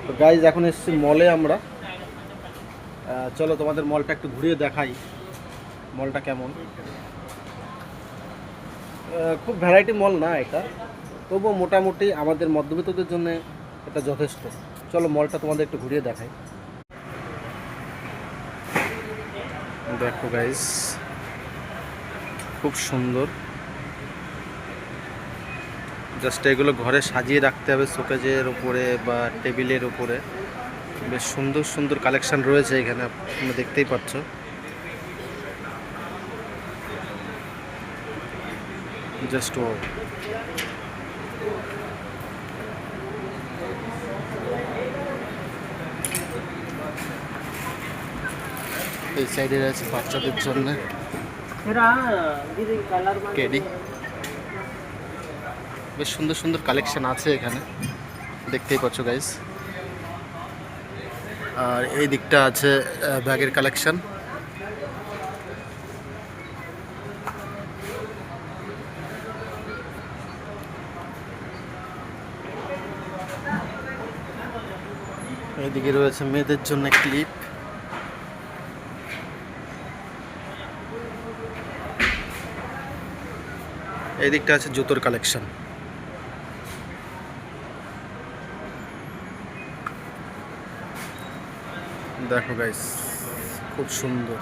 তো গাইজ এখন এসেছি মলে আমরা। চলো তোমাদের মলটা একটু ঘুরিয়ে দেখাই, মলটা কেমন। খুব ভ্যারাইটি মল না এটা, তবুও মোটামুটি আমাদের মধ্যবিত্তদের জন্য এটা যথেষ্ট। চলো মলটা তোমাদের একটু ঘুরিয়ে দেখাই। দেখো গাইজ, খুব সুন্দর। জাস্ট এগুলো ঘরে সাজিয়ে রাখতে হবে শোকেজের উপরে বা টেবিলের উপরে। বেশ সুন্দর সুন্দর কালেকশন রয়েছে এখানে, তোমরা দেখতেই পাচ্ছ। জাস্ট ও এই সাইডে আছে বাচ্চাদের জন্য টেডি। বেশ সুন্দর সুন্দর কালেকশন আছে এখানে, দেখতেই পাচ্ছ গাইস। আর এই দিকটা আছে ব্যাগের কালেকশন। এইদিকে রয়েছে মেয়েদের জন্য ক্লিপ। এই দিকটা আছে জুতোর কালেকশন। দেখো গাইস, খুব সুন্দর।